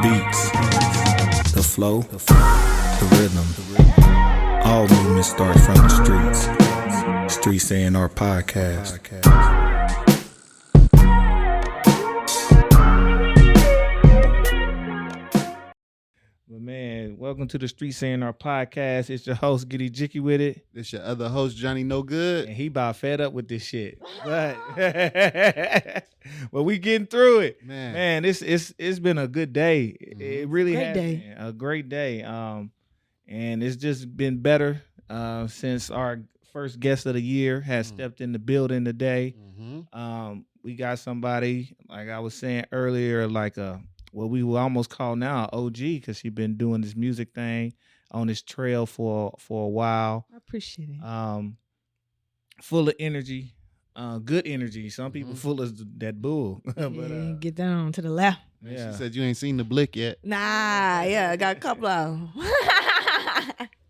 beats, the flow, the rhythm. All movement starts from the streets. Streets A&R podcast. But man, welcome to the Streets A&R podcast. It's your host, Giddy Jicky with it. This your other host, Johnny No Good. And he about fed up with this shit. But we getting through it. Man, it's been a good day. It really has been a great day. And it's just been better since our first guest of the year has stepped in the building today. We got somebody, like I was saying earlier, like what we will almost call now an OG, because she's been doing this music thing on this trail for a while. I appreciate it. Full of energy, good energy. Some people full of that bull. But, get down to the left. Yeah. She said you ain't seen the blick yet. Nah, yeah, I got a couple of them.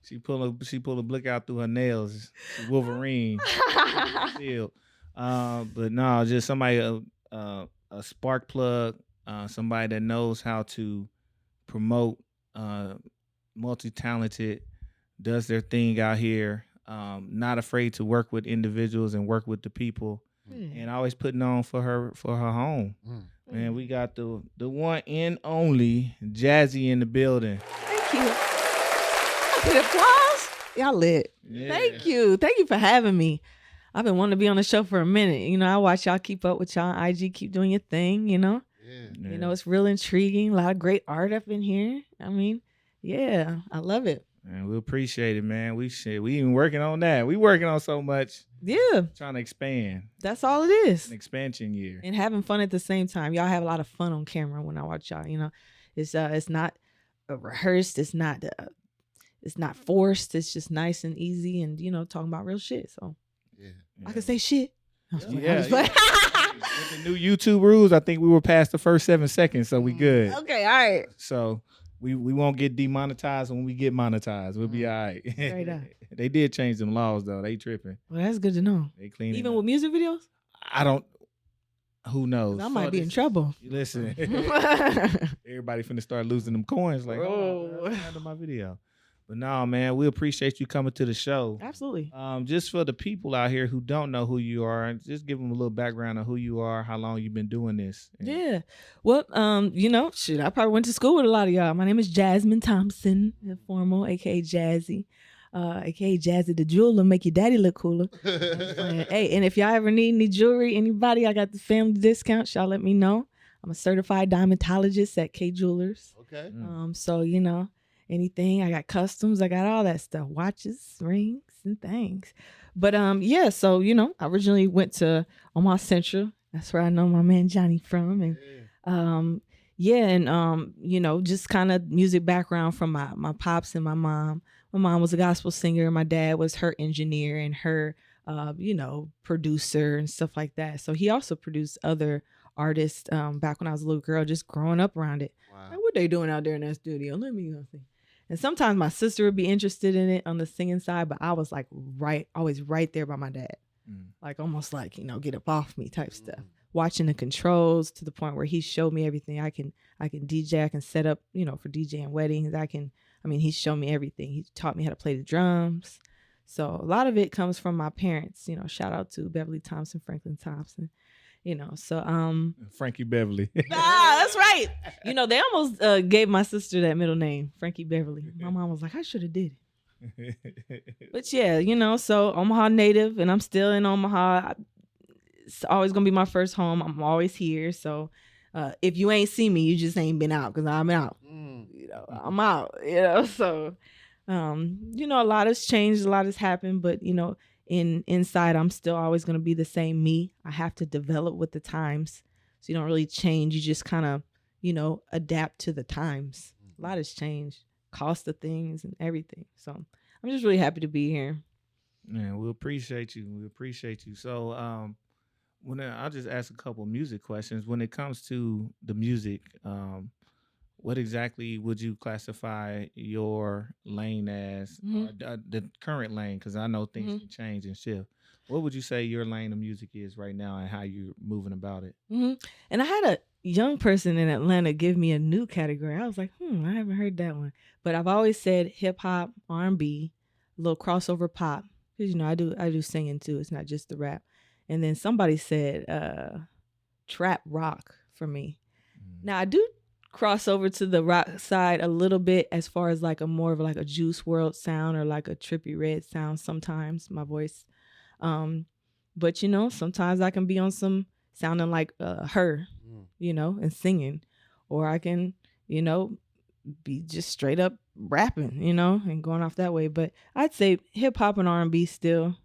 She pull a blick out through her nails. Wolverine. Still. But no, just somebody a spark plug. Somebody that knows how to promote, multi-talented, does their thing out here, not afraid to work with individuals and work with the people, and always putting on for her home. Man, we got the one and only Jazzy in the building. Thank you. The applause. Y'all lit. Yeah. Thank you for having me. I've been wanting to be on the show for a minute. You know, I watch y'all keep up with y'all on IG, keep doing your thing, you know. Yeah. You know, it's real intriguing. A lot of great art up in here. I mean, yeah, I love it. And we appreciate it, man. We even working on that. We working on so much. Yeah. Trying to expand. That's all it is. An expansion year. And having fun at the same time. Y'all have a lot of fun on camera when I watch y'all. You know, it's not rehearsed. It's not forced. It's just nice and easy, and you know, talking about real shit. So yeah. I can say shit. Yeah. With the new YouTube rules, I think we were past the first 7 seconds, so we good. Okay, all right. So we won't get demonetized when we get monetized. We'll be all right. Straight up. They did change them laws though. They tripping. Well, that's good to know. They clean even with music videos. I don't. Who knows? I might be in trouble. Listen, everybody finna start losing them coins. Like, oh, that's my video. But no, man, we appreciate you coming to the show. Absolutely. Just for the people out here who don't know who you are, just give them a little background on who you are, how long you've been doing this. Yeah. Well, you know, I probably went to school with a lot of y'all. My name is Jasmine Thompson, informal, aka Jazzy, aka Jazzy the jeweler, make your daddy look cooler. Hey, and if y'all ever need any jewelry, anybody, I got the family discounts. Y'all let me know. I'm a certified diamondologist at K Jewelers. Okay. So you know. Anything, I got customs, I got all that stuff, watches, rings, and things. But yeah, so you know, I originally went to Omaha Central. That's where I know my man Johnny from, and you know, just kind of music background from my pops and my mom. My mom was a gospel singer. My dad was her engineer and her you know, producer and stuff like that. So he also produced other artists back when I was a little girl, just growing up around it. Wow. Like, what they doing out there in that studio? Let me go see. And sometimes my sister would be interested in it on the singing side, but I was like always right there by my dad. Like almost like, you know, get up off me type stuff. Watching the controls to the point where he showed me everything. I can DJ, I can set up, you know, for DJing weddings. He showed me everything. He taught me how to play the drums. So a lot of it comes from my parents, you know, shout out to Beverly Thompson, Franklin Thompson. You know, so Frankie Beverly. That's right. You know, they almost gave my sister that middle name, Frankie Beverly. My mom was like, I should have did it. But yeah, you know, so Omaha native, and I'm still in Omaha. It's always gonna be my first home. I'm always here. So if you ain't see me, you just ain't been out, because I'm out. You know, I'm out. You know, so you know, a lot has changed, a lot has happened, but you know. Inside, I'm still always going to be the same me. I have to develop with the times. So you don't really change. You just kind of, you know, adapt to the times. A lot has changed. Cost of things and everything. So I'm just really happy to be here. Man, we appreciate you. We appreciate you. So I'll just ask a couple music questions. When it comes to the music, what exactly would you classify your lane as, the current lane? Because I know things can change and shift. What would you say your lane of music is right now and how you're moving about it? And I had young person in Atlanta give me a new category. I was like, I haven't heard that one. But I've always said hip hop, R&B, a little crossover pop. Because I do singing too. It's not just the rap. And then somebody said trap rock for me. Now I do cross over to the rock side a little bit as far as like a more of like a Juice WRLD sound or like a Trippie Redd sound sometimes, my voice. But sometimes I can be on some sounding like her, and singing, or I can, be just straight up rapping, and going off that way. But I'd say hip hop and R&B still,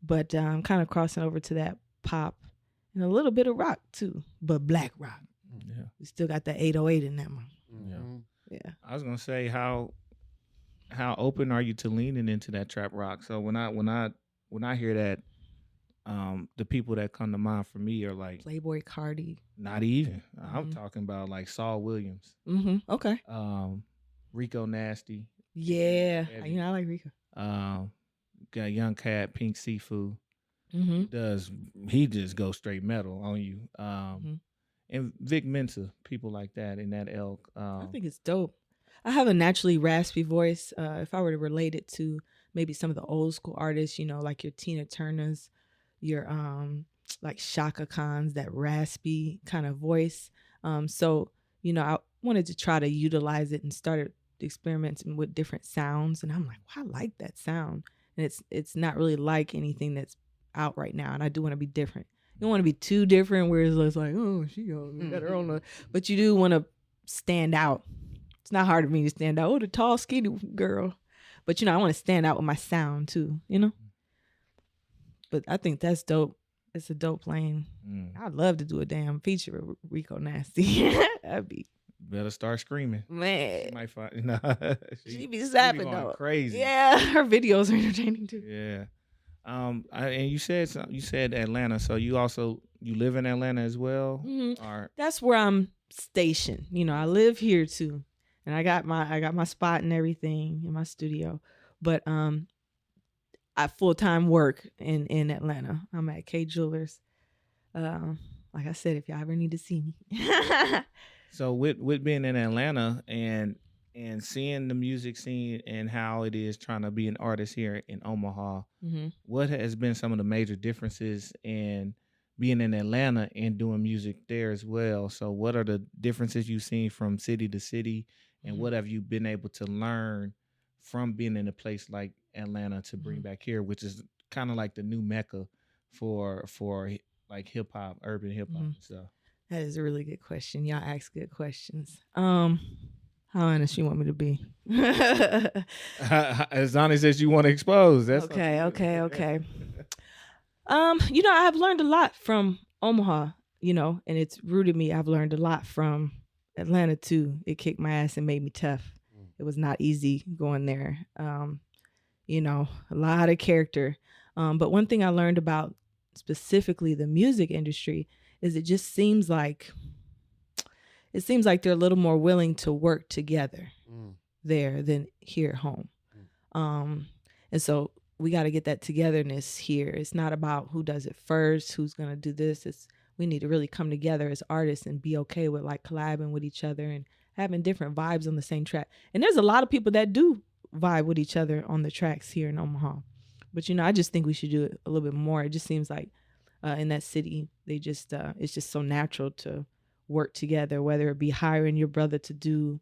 but I'm kind of crossing over to that pop and a little bit of rock too, but black rock. Yeah, we still got that 808 in that one. Yeah. I was gonna say how open are you to leaning into that trap rock? So when I hear that, the people that come to mind for me are like Playboy Cardi. Not even. I'm talking about like Saul Williams. Okay. Rico Nasty. Yeah, I like Rico. Got Young Cat, Pink Seafood. He just goes straight metal on you. And Vic Mensa, people like that in that ilk. I think it's dope. I have a naturally raspy voice. If I were to relate it to maybe some of the old school artists, like your Tina Turners, your like Shaka Khan's, that raspy kind of voice. So I wanted to try to utilize it and started experimenting with different sounds. And I'm like, I like that sound. And it's not really like anything that's out right now. And I do want to be different. You don't want to be too different where it's like, oh, she got her own. But you do want to stand out. It's not hard for me to stand out. Oh, the tall, skinny girl. But, I want to stand out with my sound too, But I think that's dope. It's a dope lane. I'd love to do a damn feature with Rico Nasty. That'd be. Better start screaming. Man. She might find. She be zapping though. Crazy. Yeah, her videos are entertaining too. Yeah. And you said Atlanta, so you live in Atlanta as well? Or? That's where I'm stationed. I live here too, and I got my spot and everything in my studio. But I full-time work in Atlanta. I'm at K Jewelers. Like I said, if y'all ever need to see me. So with being in Atlanta and seeing the music scene and how it is trying to be an artist here in Omaha, what has been some of the major differences in being in Atlanta and doing music there as well? So what are the differences you've seen from city to city, and what have you been able to learn from being in a place like Atlanta to bring back here, which is kind of like the new mecca for like hip hop, urban hip hop and stuff? That is a really good question. Y'all ask good questions. How honest you want me to be? As honest as you want to expose. That's okay. I have learned a lot from Omaha, and it's rooted me. I've learned a lot from Atlanta too. It kicked my ass and made me tough. It was not easy going there. A lot of character. But one thing I learned about specifically the music industry is it just seems like they're a little more willing to work together there than here at home. And so we got to get that togetherness here. It's not about who does it first, who's going to do this. We need to really come together as artists and be okay with like collabing with each other and having different vibes on the same track. And there's a lot of people that do vibe with each other on the tracks here in Omaha. But, I just think we should do it a little bit more. It just seems like in that city, they just it's just so natural to work together, whether it be hiring your brother to do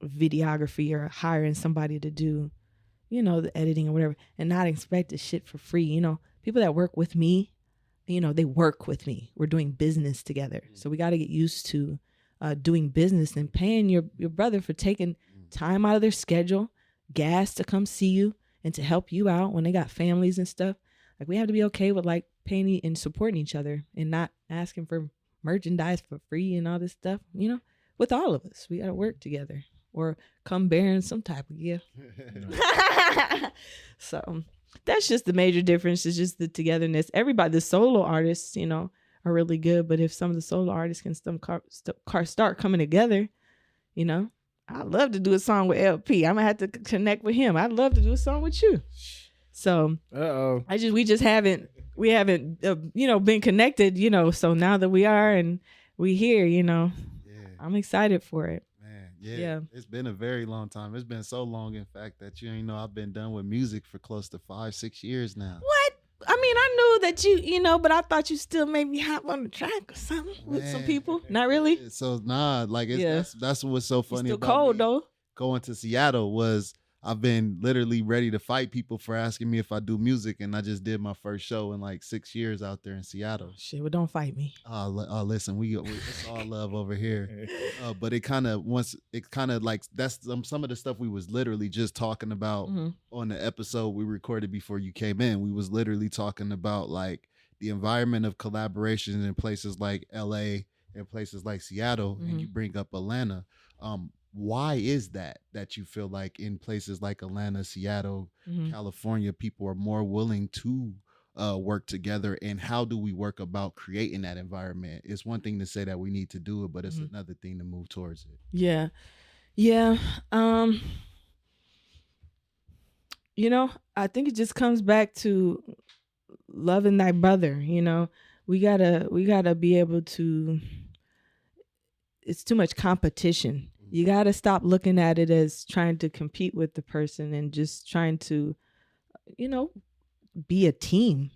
videography or hiring somebody to do, the editing or whatever, and not expect the shit for free. People that work with me, they work with me. We're doing business together. So we got to get used to doing business and paying your brother for taking time out of their schedule, gas to come see you and to help you out when they got families and stuff. Like, we have to be okay with like paying and supporting each other and not asking for merchandise for free and all this stuff. With all of us, we got to work together or come bearing some type of gift. So that's just the major difference. It's just the togetherness. Everybody, the solo artists, are really good. But if some of the solo artists can start coming together, I'd love to do a song with LP. I'm gonna have to connect with him. I'd love to do a song with you. So we haven't been connected, so now that we are, and we here, Yeah. I'm excited for it. Man, yeah. Yeah. It's been a very long time. It's been so long, in fact, that you ain't know I've been done with music for close to 5, 6 years now. What? I mean, I knew that you, but I thought you still maybe hop on the track or something with some Man. people. Not really. Yeah, so nah, like that's what's so You funny still about cold me though. going to Seattle was I've been literally ready to fight people for asking me if I do music, and I just did my first show in like 6 years out there in Seattle. Shit, well, don't fight me. Listen, we it's all love over here. But it kind of like that's some of the stuff we was literally just talking about on the episode we recorded before you came in. We was literally talking about like the environment of collaborations in places like LA and places like Seattle, and you bring up Atlanta. Why is that you feel like in places like Atlanta, Seattle, California, people are more willing to work together, and how do we work about creating that environment? It's one thing to say that we need to do it, but it's another thing to move towards it. Yeah. I think it just comes back to loving thy brother. We gotta be able to. It's too much competition. You gotta stop looking at it as trying to compete with the person and just trying to, be a team.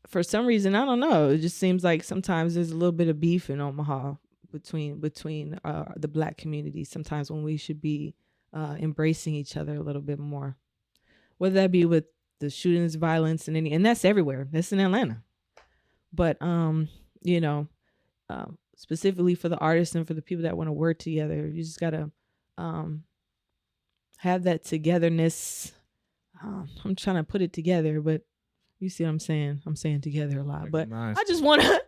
For some reason, I don't know. It just seems like sometimes there's a little bit of beef in Omaha between the Black community. Sometimes when we should be embracing each other a little bit more, whether that be with the shootings, violence, and that's everywhere. That's in Atlanta, but specifically for the artists and for the people that want to work together, you just gotta have that togetherness. I'm trying to put it together, but you see what I'm saying? I'm saying together a lot, but I just want to,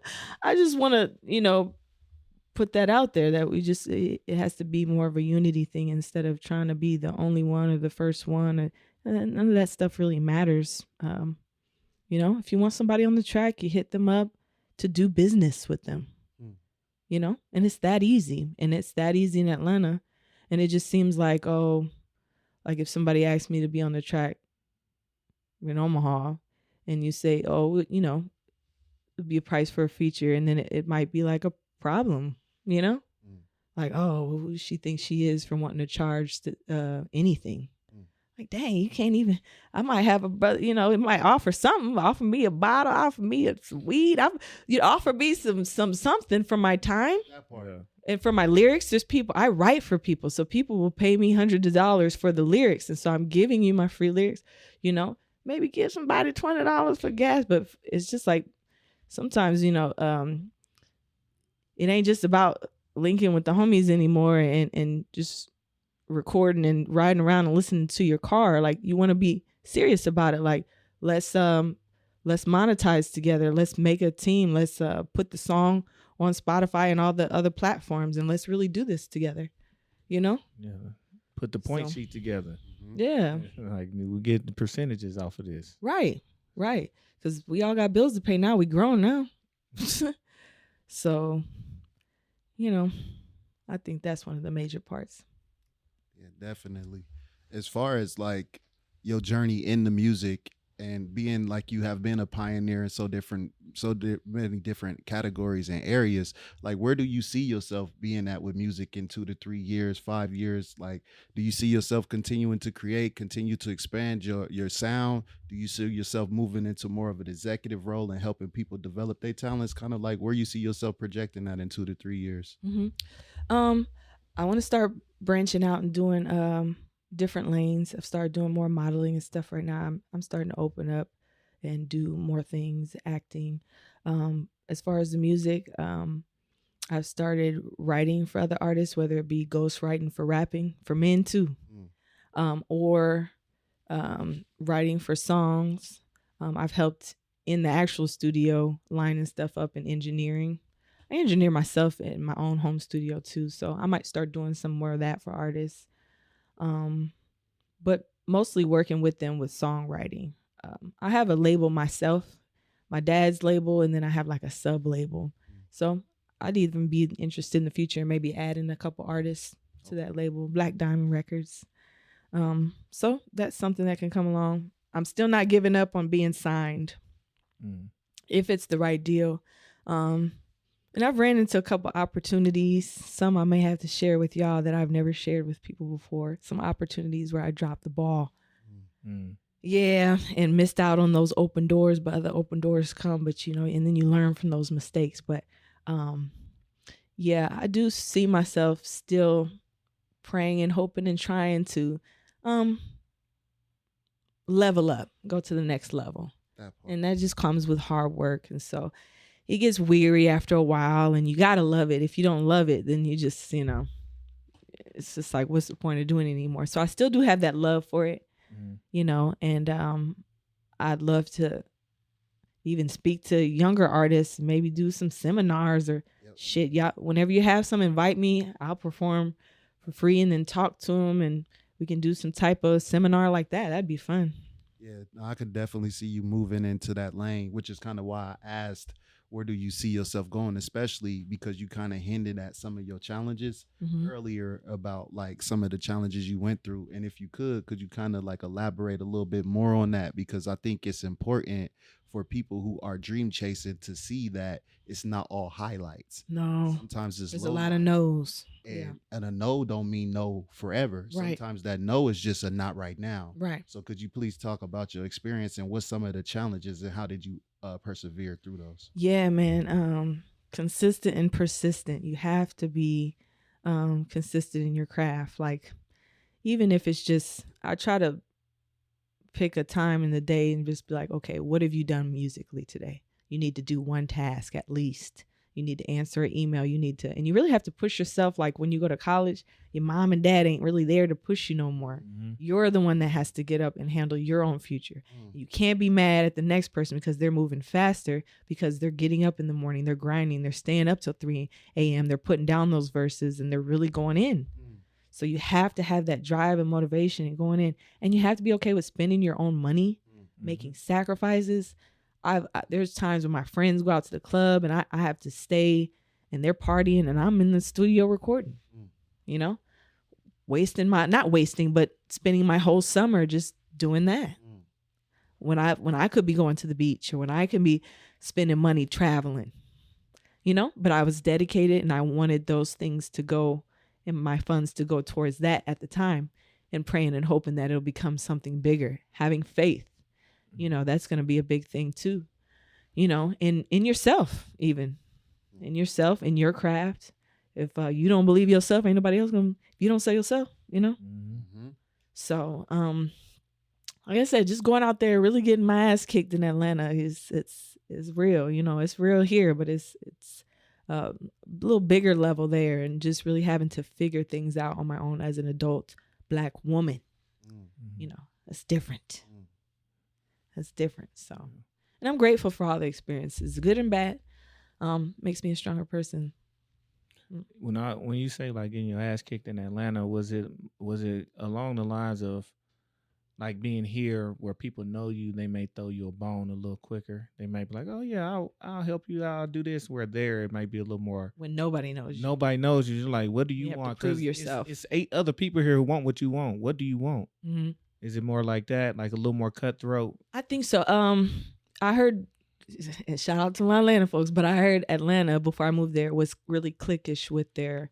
put that out there that it has to be more of a unity thing instead of trying to be the only one or the first one. None of that stuff really matters. If you want somebody on the track, you hit them up to do business with them, and it's that easy. And it's that easy in Atlanta. And it just seems like, if somebody asked me to be on the track in Omaha and you say, it'd be a price for a feature, and then it might be like a problem, like, who she thinks she is from wanting to charge anything. Like, dang, you can't even. I might have a brother, it might offer something, offer me a bottle, offer me some weed, offer me some something for my time. That part. Yeah. And for my lyrics, there's people, I write for people. So people will pay me hundreds of dollars for the lyrics. And so I'm giving you my free lyrics, maybe give somebody $20 for gas. But it's just like, sometimes, it ain't just about linking with the homies anymore and just recording and riding around and listening to your car. Like, you want to be serious about it. Like, let's monetize together. Let's make a team. Let's put the song on Spotify and all the other platforms, and let's really do this together. Yeah. Put the point sheet together. Yeah. Like, we get the percentages off of this. Right. Because we all got bills to pay now. We grown now. So, I think that's one of the major parts. Yeah, definitely. As far as like your journey in the music and being like you have been a pioneer in many different categories and areas, like, where do you see yourself being at with music in 2 to 3 years, 5 years? Like, do you see yourself continuing to continue to expand your sound? Do you see yourself moving into more of an executive role and helping people develop their talents? Kind of like where you see yourself projecting that in 2 to 3 years? I want to start branching out and doing different lanes. I've started doing more modeling and stuff right now. I'm starting to open up and do more things, acting. As far as the music, I've started writing for other artists, whether it be ghost writing for rapping, for men too, or writing for songs. I've helped in the actual studio, lining stuff up and engineering. I engineer myself in my own home studio too, so I might start doing some more of that for artists. But mostly working with them with songwriting. I have a label myself, my dad's label, and then I have like a sub label. So I'd even be interested in the future in maybe adding a couple artists to that label, Black Diamond Records. So that's something that can come along. I'm still not giving up on being signed if it's the right deal. And I've ran into a couple opportunities. Some I may have to share with y'all that I've never shared with people before. Some opportunities where I dropped the ball. Mm. Yeah, and missed out on those open doors, but other open doors come, but and then you learn from those mistakes. But yeah, I do see myself still praying and hoping and trying to level up, go to the next level. And that just comes with hard work. And so it gets weary after a while, and you got to love it. If you don't love it, then you just, it's just like, what's the point of doing it anymore? So I still do have that love for it, and I'd love to even speak to younger artists, maybe do some seminars or shit. Y'all, whenever you have some, invite me. I'll perform for free and then talk to them, and we can do some type of seminar like that. That'd be fun. Yeah, I could definitely see you moving into that lane, which is kind of why I asked, where do you see yourself going, especially because you kind of hinted at some of your challenges earlier about like some of the challenges you went through. And if you could you kind of like elaborate a little bit more on that? Because I think it's important for people who are dream chasing to see that it's not all highlights. No. Sometimes there's a lot of no's. And a no don't mean no forever. Right. Sometimes that no is just a not right now. Right. So could you please talk about your experience and what some of the challenges and how did you persevere through those? Yeah, man. Consistent and persistent. You have to be consistent in your craft. Like, even if it's just, I try to pick a time in the day and just be like, okay, what have you done musically today? You need to do one task at least. You need to answer an email. And you really have to push yourself. Like when you go to college, your mom and dad ain't really there to push you no more. You're the one that has to get up and handle your own future. You can't be mad at the next person because they're moving faster, because they're getting up in the morning, they're grinding, they're staying up till 3 a.m., they're putting down those verses and they're really going in. So you have to have that drive and motivation and going in, and you have to be okay with spending your own money, making sacrifices. There's times when my friends go out to the club and I have to stay and they're partying and I'm in the studio recording, not wasting, but spending my whole summer just doing that. When I could be going to the beach, or when I could be spending money traveling, but I was dedicated and I wanted those things to go and my funds to go towards that at the time, and praying and hoping that it'll become something bigger, having faith. That's going to be a big thing too, in yourself, even in yourself, in your craft. If you don't believe yourself, ain't nobody else going to, if you don't say yourself, So, like I said, just going out there, really getting my ass kicked in Atlanta is real. It's real here, but it's a little bigger level there, and just really having to figure things out on my own as an adult Black woman. That's different. That's different. So, and I'm grateful for all the experiences, good and bad. Makes me a stronger person. When you say like getting your ass kicked in Atlanta, was it along the lines of like being here where people know you, they may throw you a bone a little quicker. They might be like, oh yeah, I'll help you out, I'll do this. Where there it might be a little more when nobody knows you. Nobody knows you. You're like, what do you have want? To prove yourself. It's 8 other people here who want what you want. What do you want? Is it more like that, like a little more cutthroat? I think so. I heard, and shout out to my Atlanta folks, but I heard Atlanta before I moved there was really cliquish with their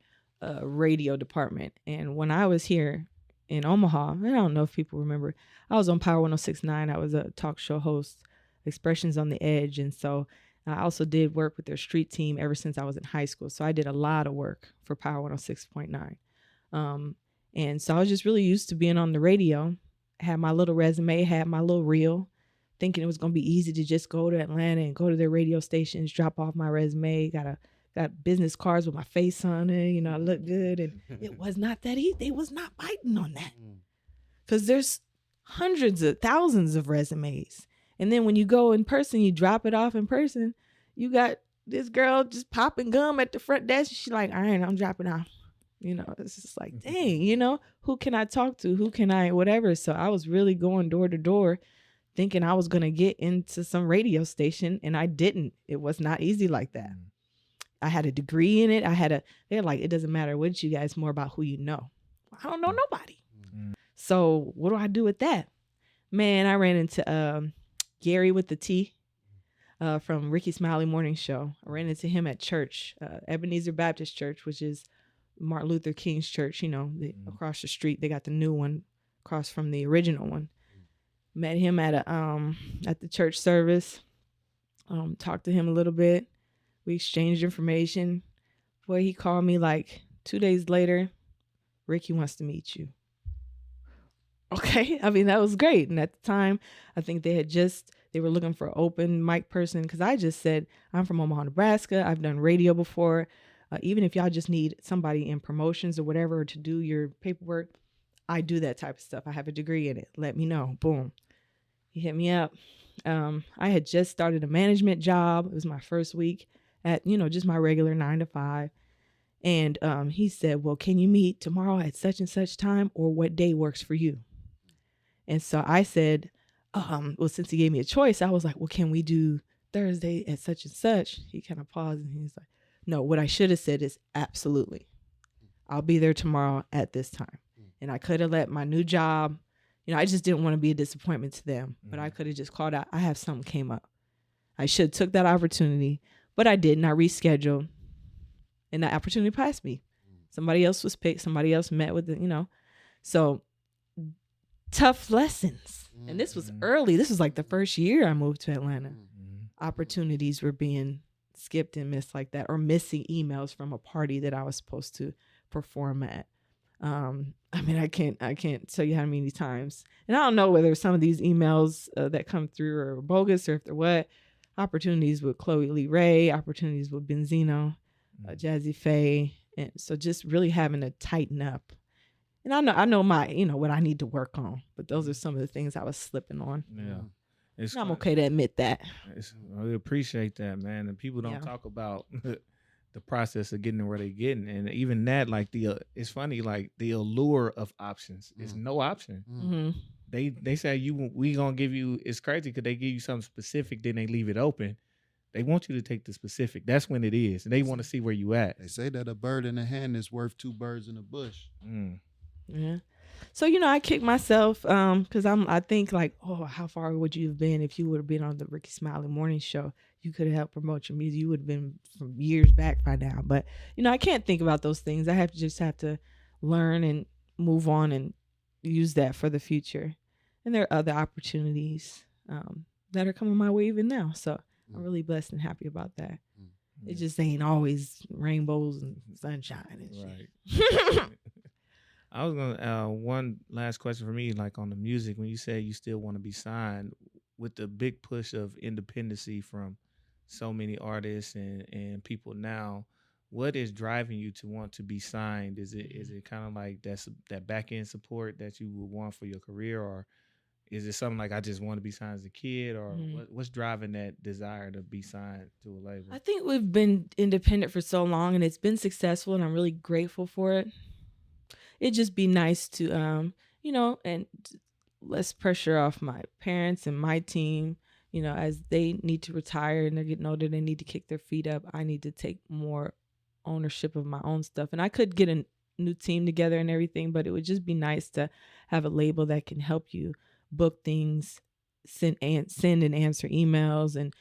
radio department. And when I was here in Omaha, I don't know if people remember, I was on Power 106.9. I was a talk show host, Expressions on the Edge. And so I also did work with their street team ever since I was in high school. So I did a lot of work for Power 106.9. And so I was just really used to being on the radio, had my little resume, had my little reel, thinking it was going to be easy to just go to Atlanta and go to their radio stations, drop off my resume, got business cards with my face on it, I look good. And it was not that easy. They was not biting on that. Because there's hundreds of thousands of resumes. And then when you go in person, you drop it off in person, you got this girl just popping gum at the front desk. She's like, all right, I'm dropping off. It's just like, dang, who can I talk to? Who can I, whatever. So I was really going door to door thinking I was going to get into some radio station, and I didn't. It was not easy like that. I had a degree in it. They're like, it doesn't matter what you guys, more about who you know. I don't know nobody. So what do I do with that? Man, I ran into Gary with the T. from Ricky Smiley Morning Show. I ran into him at church, Ebenezer Baptist Church, which is Martin Luther King's church. Across the street. They got the new one across from the original one. Met him at the church service. Talked to him a little bit. We exchanged information. Boy, he called me like 2 days later. Ricky wants to meet you. Okay. I mean, that was great. And at the time, I think they were looking for an open mic person. Cause I just said, I'm from Omaha, Nebraska. I've done radio before. Even if y'all just need somebody in promotions or whatever to do your paperwork, I do that type of stuff. I have a degree in it. Let me know. Boom. He hit me up. I had just started a management job. It was my first week at, just my regular 9 to 5. And he said, well, can you meet tomorrow at such and such time, or what day works for you? And so I said, well, since he gave me a choice, I was like, well, can we do Thursday at such and such? He kind of paused and he's like, no, what I should have said is absolutely. I'll be there tomorrow at this time. And I could have let my new job, I just didn't want to be a disappointment to them, but I could have just called out, I have something came up. I should have took that opportunity, but I didn't. I rescheduled and that opportunity passed me. Somebody else was picked. Somebody else met with it, So tough lessons. And this was early. This was like the first year I moved to Atlanta. Opportunities were being skipped and missed like that, or missing emails from a party that I was supposed to perform at. I mean, I can't tell you how many times, and I don't know whether some of these emails that come through are bogus or if they're what. Opportunities with Chloe Lee Ray, opportunities with Benzino, Jazzy Faye, and so just really having to tighten up. And I know my, what I need to work on, but those are some of the things I was slipping on. Yeah. I'm okay to admit that. I appreciate that, man. And people don't talk about the process of getting to where they're getting. And even that, like it's funny, like the allure of options is no option. Mm-hmm. They say we gonna give you, it's crazy because they give you something specific, then they leave it open. They want you to take the specific. That's when it is. And they want to see where you at. They say that a bird in the hand is worth 2 birds in a bush. Yeah. So, I kick myself because I think like, oh, how far would you have been if you would have been on the Ricky Smiley Morning Show? You could have helped promote your music. You would have been from years back by now. But, I can't think about those things. I have to learn and move on and use that for the future. And there are other opportunities that are coming my way even now. So I'm really blessed and happy about that. It just ain't always rainbows and sunshine and shit. Right. I was gonna one last question for me, like on the music, when you say you still want to be signed, with the big push of independency from so many artists and people now, what is driving you to want to be signed? Is it kind of like that back end support that you would want for your career, or is it something like I just want to be signed as a kid, or what's driving that desire to be signed to a label? I think we've been independent for so long and it's been successful, and I'm really grateful for it. It'd just be nice to, and less pressure off my parents and my team, as they need to retire and they're getting older, they need to kick their feet up. I need to take more ownership of my own stuff. And I could get a new team together and everything, but it would just be nice to have a label that can help you book things, send and answer emails, and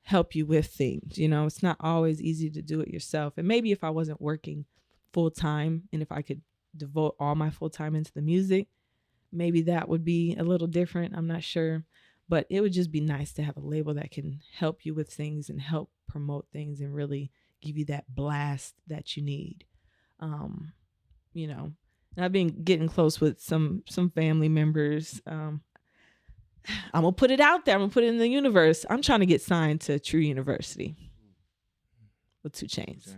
help you with things. It's not always easy to do it yourself. And maybe if I wasn't working full time and if I could devote all my full time into the music, maybe that would be a little different. I'm not sure, but it would just be nice to have a label that can help you with things and help promote things and really give you that blast that you need. And I've been getting close with some family members. I'm gonna put it out there. I'm gonna put it in the universe. I'm trying to get signed to True University with 2 Chainz.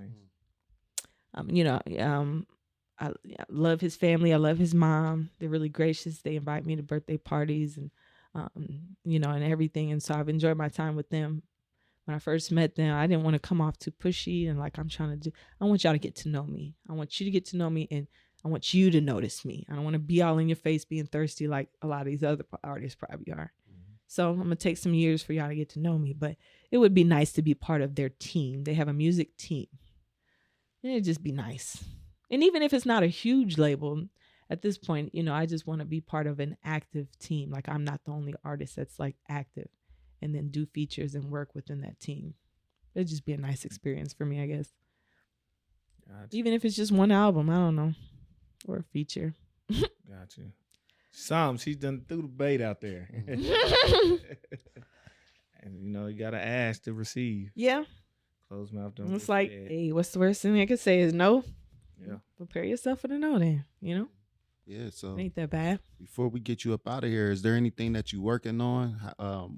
I love his family. I love his mom. They're really gracious. They invite me to birthday parties and, and everything. And so I've enjoyed my time with them. When I first met them, I didn't want to come off too pushy and like I want y'all to get to know me. I want you to get to know me, and I want you to notice me. I don't want to be all in your face being thirsty like a lot of these other artists probably are. So I'm going to take some years for y'all to get to know me, but it would be nice to be part of their team. They have a music team. And it'd just be nice. And even if it's not a huge label, at this point, I just want to be part of an active team. Like I'm not the only artist that's like active. and then do features and work within that team. It'd just be a nice experience for me, I guess. Gotcha. Even if it's just one album, I don't know, or a feature. Gotcha. She's done threw the bait out there. And you gotta ask to receive. Yeah. Closed mouth don't. It's like, hey, what's the worst thing I could say is no. Yeah. Prepare yourself for the no then, Yeah, so ain't that bad. before we get you up out of here, is there anything that you working on?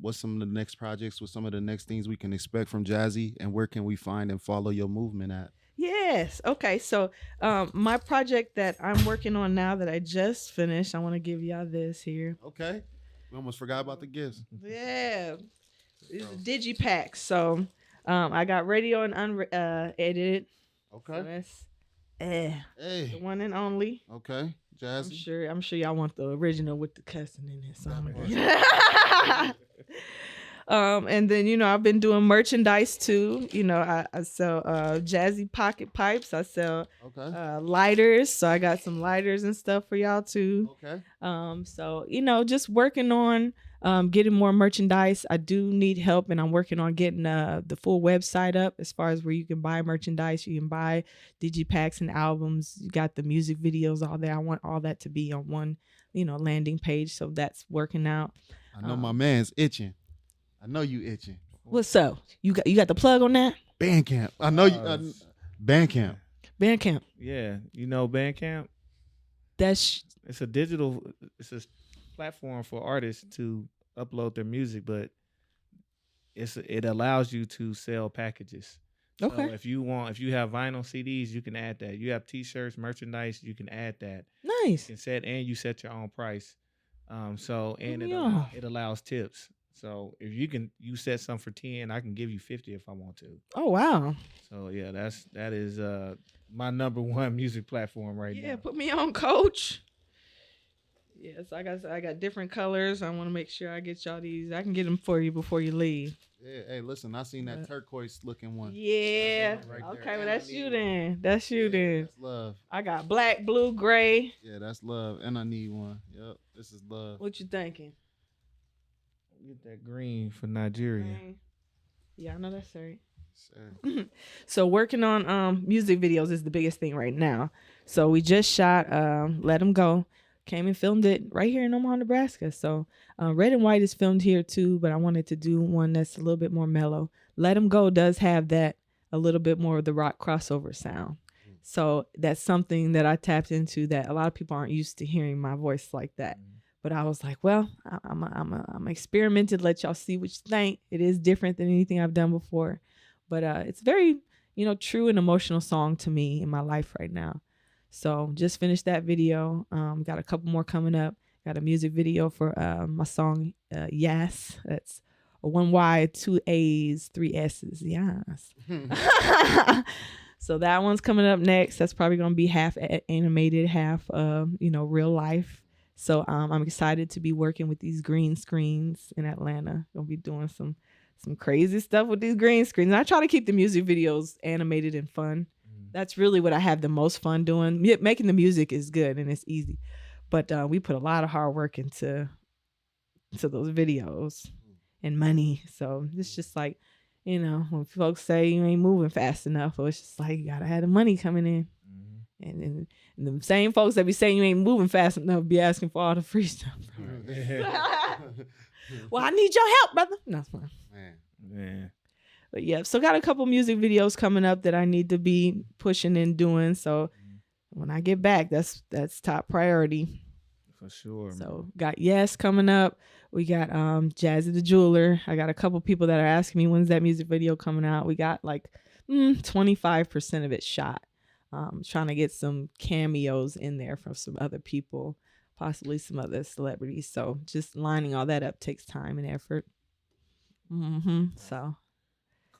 What's some of the next projects? What's some of the next things we can expect from Jazzy? And where can we find and follow your movement at? Yes. Okay. So my project that I'm working on now that I just finished, I want to give y'all this here. Okay. We almost forgot about the gifts. Yeah. These are digipacks. So I got radio and unedited. Okay. So that's Hey. the one and only. Okay. Jazzy. I'm sure y'all want the original with the cussing in it. So and then I've been doing merchandise too. I sell Jazzy pocket pipes. I sell lighters. So I got some lighters and stuff for y'all too. Okay. So just working on getting more merchandise. I do need help, and I'm working on getting the full website up as far as where you can buy merchandise. You can buy digipacks and albums. You got the music videos, all there. I want all that to be on one landing page. So that's working out. I know my man's itching. I know you itching. What's up? You got the plug on that? Bandcamp. I know you. Bandcamp. Bandcamp. Yeah, Bandcamp. It's a platform for artists to upload their music, but it allows you to sell packages. Okay. So if you have vinyl CDs, you can add that. You have T-shirts, merchandise, you can add that. Nice. You can you set your own price. It allows tips. So if you set some for 10, I can give you 50 if I want to. Oh wow. So yeah, that is my number one music platform right now. Yeah, put me on, coach. Yes, I got different colors. I want to make sure I get y'all these. I can get them for you before you leave. Yeah, hey, listen, I seen that turquoise looking one. Yeah. Right okay, there. well that's you then. That's you then. That's love. I got black, blue, gray. Yeah, that's love. And I need one. Yep, this is love. What you thinking? Get that green for Nigeria. Green. Yeah, I know that's right. Sure. So working on music videos is the biggest thing right now. So we just shot Let 'Em Go. Came and filmed it right here in Omaha, Nebraska. So Red and White is filmed here too, but I wanted to do one that's a little bit more mellow. Let 'Em Go does have that a little bit more of the rock crossover sound. So that's something that I tapped into that a lot of people aren't used to hearing my voice like that. But I was like, well, I'm experimented. Let y'all see what you think. It is different than anything I've done before. But it's very, true and emotional song to me in my life right now. So just finished that video. Got a couple more coming up. Got a music video for my song, Yes. That's a 1 Y, 2 A's, 3 S's. Yes. So that one's coming up next. That's probably going to be half animated, half, real life. So I'm excited to be working with these green screens in Atlanta. Gonna be doing some crazy stuff with these green screens. And I try to keep the music videos animated and fun. That's really what I have the most fun doing. Making the music is good and it's easy, but we put a lot of hard work into those videos and money. So it's just like, when folks say you ain't moving fast enough, well, it's just like you gotta have the money coming in. And the same folks that be saying you ain't moving fast enough be asking for all the free stuff. Well, I need your help, brother. No, it's fine. Man. But yeah, so got a couple music videos coming up that I need to be pushing and doing. So when I get back, that's top priority. For sure. So got Yes coming up. We got Jazzy the Jeweler. I got a couple people that are asking me when's that music video coming out. We got like 25% of it shot. Trying to get some cameos in there from some other people, possibly some other celebrities. So just lining all that up takes time and effort. So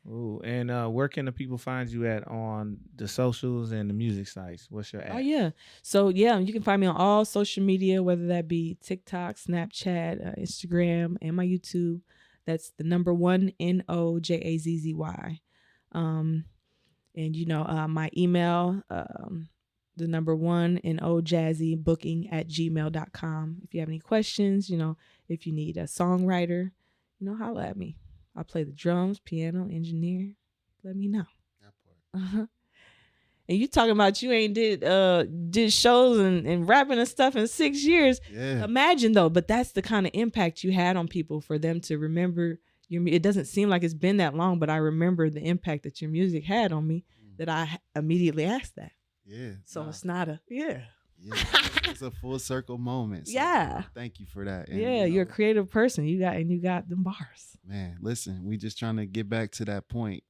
cool. And where can the people find you at on the socials and the music sites? What's your ad? Oh yeah. So yeah, you can find me on all social media, whether that be TikTok, Snapchat, Instagram, and my YouTube. That's the number 1 NOJAZZY. And my email, the number 1 NOJazzy booking@gmail.com. If you have any questions, if you need a songwriter, holla at me. I play the drums, piano, engineer. Let me know. Uh-huh. And you talking about you ain't did shows and rapping and stuff in 6 years. Yeah. Imagine though, but that's the kind of impact you had on people for them to remember your. It doesn't seem like it's been that long, but I remember the impact that your music had on me. That I immediately asked that. Yeah. So it's not a Yeah, it's a full circle moment. So yeah. Thank you for that. And, you're a creative person. You got them bars. Man, listen, we just trying to get back to that point.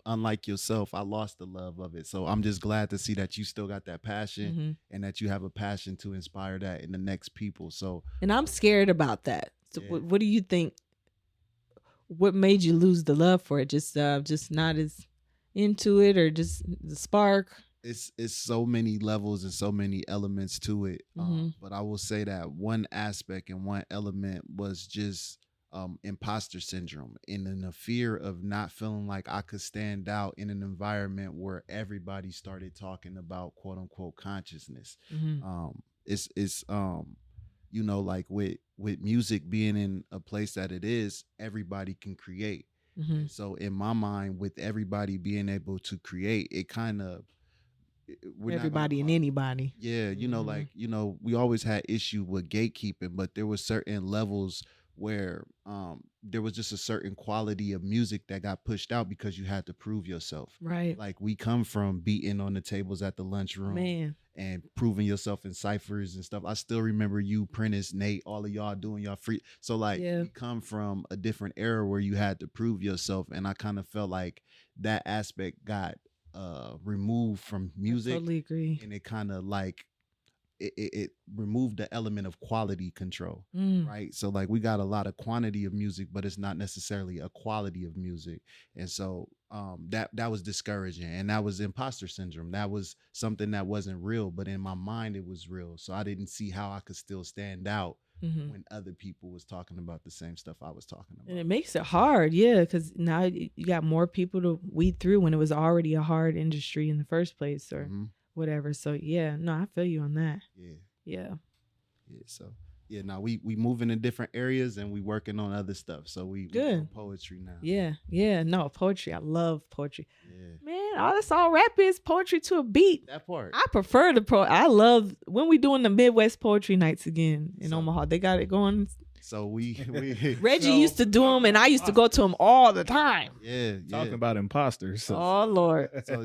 Unlike yourself, I lost the love of it. So I'm just glad to see that you still got that passion and that you have a passion to inspire that in the next people. So, and I'm scared about that. So what do you think? What made you lose the love for it? Just not as into it, or just the spark? It's so many levels and so many elements to it. But I will say that one aspect and one element was just imposter syndrome, and then the fear of not feeling like I could stand out in an environment where everybody started talking about quote unquote consciousness. It's like with music being in a place that it is, everybody can create. So in my mind, with everybody being able to create, it kind of everybody and anybody. Yeah, we always had issue with gatekeeping, but there was certain levels where there was just a certain quality of music that got pushed out because you had to prove yourself. Right. Like we come from beating on the tables at the lunchroom and proving yourself in ciphers and stuff. I still remember you, Prentice, Nate, all of y'all doing y'all free. So we come from a different era where you had to prove yourself, and I kind of felt like that aspect got removed from music. I totally agree. And it kind of it removed the element of quality control, right? So we got a lot of quantity of music, but it's not necessarily a quality of music. And so that was discouraging, and that was imposter syndrome. That was something that wasn't real, but in my mind it was real. So I didn't see how I could still stand out when other people was talking about the same stuff I was talking about. And it makes it hard, because now you got more people to weed through when it was already a hard industry in the first place, or whatever. So I feel you on that. Yeah. So now we moving in different areas, and we working on other stuff. So we do poetry now. No, poetry. I love poetry. Man, that's all rap is, poetry to a beat. That part. I prefer I love when we doing the Midwest poetry nights again in Omaha. They got it going. So we Reggie used to do them, and I used to go to them all the time. Talking about imposters. So. Oh Lord. So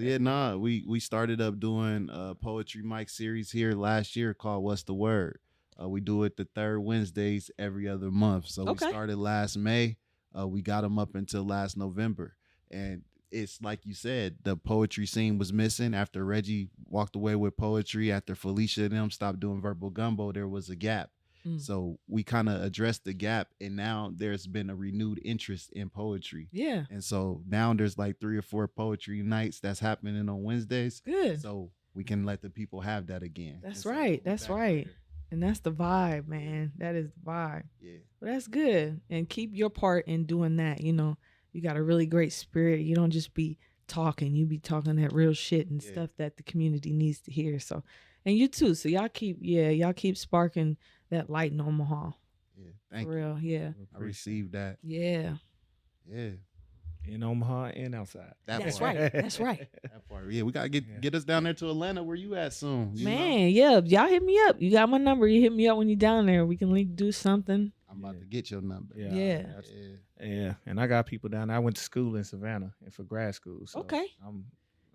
we started up doing a poetry mic series here last year called What's the Word. We do it the third Wednesdays every other month. So we started last May. We got them up until last November, and it's like you said, the poetry scene was missing after Reggie walked away with poetry. After Felicia and them stopped doing verbal gumbo, there was a gap. So we kind of addressed the gap, and now there's been a renewed interest in poetry. And so now there's 3 or 4 poetry nights that's happening on Wednesdays. Good. So we can let the people have that again. That's right. That's right. And that's the vibe, man. That is the vibe. Well, that's good. And keep your part in doing that. You got a really great spirit. You don't just be talking. You be talking that real shit and stuff that the community needs to hear. So, and you too. So y'all keep sparking that light in Omaha. Thank you. For real, I received that. Yeah. In Omaha and outside. That's right. That's right. That part. We gotta get us down there to Atlanta, where you at soon. Y'all hit me up. You got my number. You hit me up when you're down there. We can do something. I'm about to get your number. Yeah. And I got people down there. I went to school in Savannah and for grad school. So okay.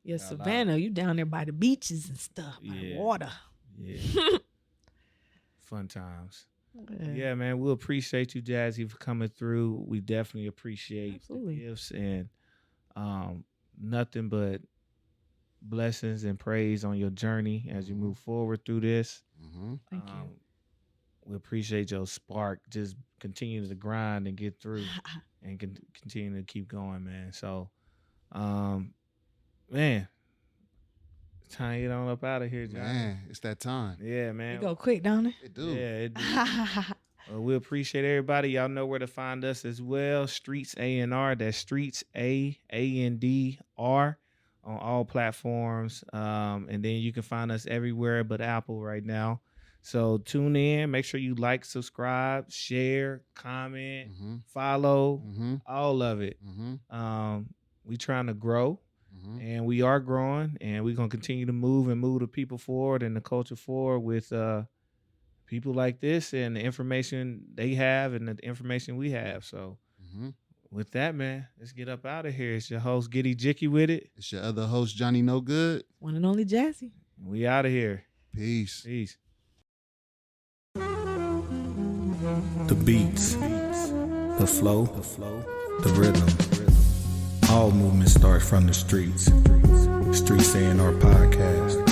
Yeah, Savannah, you down there by the beaches and stuff, by the water. Yeah. Fun times. Yeah, man. We appreciate you, Jazzy, for coming through. We definitely appreciate the gifts, and nothing but blessings and praise on your journey as you move forward through this. Thank you. We appreciate your spark. Just continue to grind and get through and continue to keep going, man. So, man, it's time to get on up out of here, John. Man, it's that time. Yeah, man. It go quick, don't it? It do. Yeah, it do. Well, we appreciate everybody. Y'all know where to find us as well. Streets A&R. That's Streets ANDR on all platforms. And then you can find us everywhere but Apple right now. So tune in. Make sure you like, subscribe, share, comment, follow, all of it. We trying to grow, and we are growing, and we're going to continue to move the people forward and the culture forward with people like this and the information they have and the information we have. So with that, man, let's get up out of here. It's your host, Giddy Jicky with it. It's your other host, Johnny No Good. One and only Jazzy. We out of here. Peace. Peace. The beats, the flow, the rhythm. All movement starts from the streets. Streets A&R Podcast.